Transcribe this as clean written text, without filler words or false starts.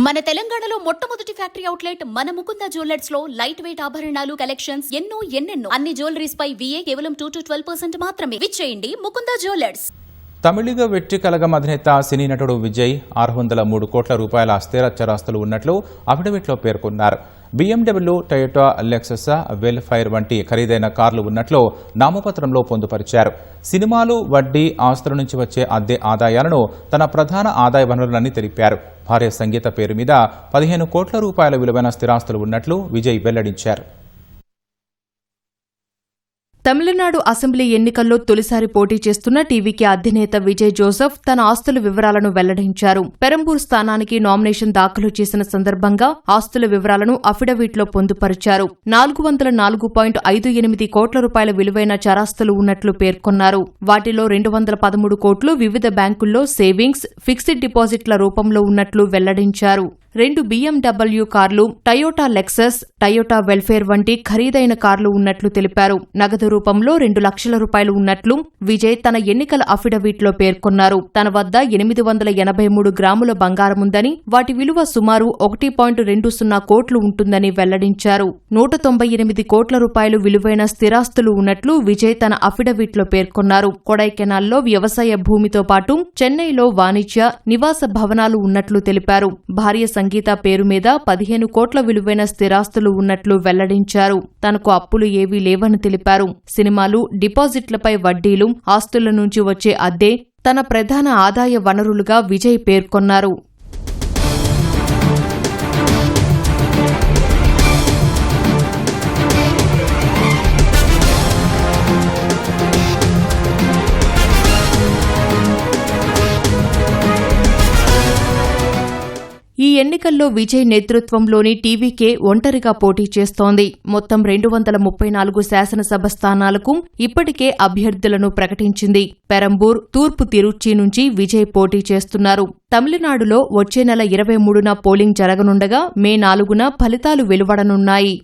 మన తెలంగాణలో మొట్టమొదటి ఫ్యాక్టరీ అవుట్లెట్ మన ముకుంద జ్యువెలర్స్ లో లైట్ వెయిట్ ఆభరణాలు కలెక్షన్స్ ఎన్నెన్నో అన్ని జ్యువెలరీస్ పై VA కేవలం 2 to 12% మాత్రమే. విచ్చేయండి ముకుంద జ్యువెలర్స్. తమిళిగ వెట్టి కలగం అధినేత సినీ నటుడు విజయ్ 603 కోట్ల రూపాయల స్థిర చరాస్తులు ఉన్నట్లు అఫిడవిట్లో పేర్కొన్నారు. BMW, టయోటా, లెక్సస్, వెల్ఫైర్ వంటి ఖరీదైన కార్లు ఉన్నట్లు నామపత్రంలో పొందుపరిచారు. సినిమాలు, వడ్డీ, ఆస్తుల నుంచి వచ్చే అద్దె ఆదాయాలను తన ప్రధాన ఆదాయ వనరులని తెలిపారు. భార్య సంగీత పేరు మీద 15 కోట్ల రూపాయల విలువైన స్థిరాస్తులు ఉన్నట్లు విజయ్ వెల్లడించారు. తమిళనాడు అసెంబ్లీ ఎన్నికల్లో తొలిసారి పోటీ చేస్తున్న టీవీకే అధినేత విజయ్ జోసెఫ్ తన ఆస్తుల వివరాలను వెల్లడించారు. పెరంబూర్ స్థానానికి నామినేషన్ దాఖలు చేసిన సందర్భంగా ఆస్తుల వివరాలను అఫిడవిట్లో పొందుపరిచారు. 404.58 కోట్ల రూపాయల విలువైన చరాస్తులు ఉన్నట్లు పేర్కొన్నారు. వాటిలో 213 కోట్లు వివిధ బ్యాంకుల్లో సేవింగ్స్, ఫిక్స్డ్ డిపాజిట్ల రూపంలో ఉన్నట్లు వెల్లడించారు. 2 BMW కార్లు, టయోటా లెక్సస్, టయోటా వెల్ఫేర్ వంటి ఖరీదైన కార్లు ఉన్నట్లు తెలిపారు. నగదు రూపంలో 2 లక్షల రూపాయలు ఉన్నట్లు విజయ్ తన ఎన్నికల అఫిడవిట్లో పేర్కొన్నారు. తన వద్ద 883 గ్రాముల బంగారముందని, వాటి విలువ సుమారు 1.20 కోట్లు ఉంటుందని వెల్లడించారు. 198 కోట్ల రూపాయలు విలువైన స్థిరాస్తులు ఉన్నట్లు విజయ్ తన అఫిడవిట్లో పేర్కొన్నారు. కొడైకెనాల్లో వ్యవసాయ భూమితో పాటు చెన్నైలో వాణిజ్య, నివాస భవనాలు ఉన్నట్లు తెలిపారు. భార్య సంగీత పేరు మీద 15 కోట్ల విలువైన స్థిరాస్తులు ఉన్నట్లు వెల్లడించారు. తనకు అప్పులు ఏవీ లేవని తెలిపారు. సినిమాలు, డిపాజిట్లపై వడ్డీలు, ఆస్తుల నుంచి వచ్చే అద్దె తన ప్రధాన ఆదాయ వనరులుగా విజయ్ పేర్కొన్నారు. ఈ ఎన్నికల్లో విజయ్ నేతృత్వంలోని టీవీకే ఒంటరిగా పోటీ చేస్తోంది. మొత్తం 234 శాసనసభ స్థానాలకు ఇప్పటికే అభ్యర్థులను ప్రకటించింది. పెరంబూర్, తూర్పు తిరుచి నుంచి విజయ్ పోటీ చేస్తున్నారు. తమిళనాడులో వచ్చే నెల 23న పోలింగ్ జరగనుండగా మే 4న ఫలితాలు వెలువడనున్నాయి.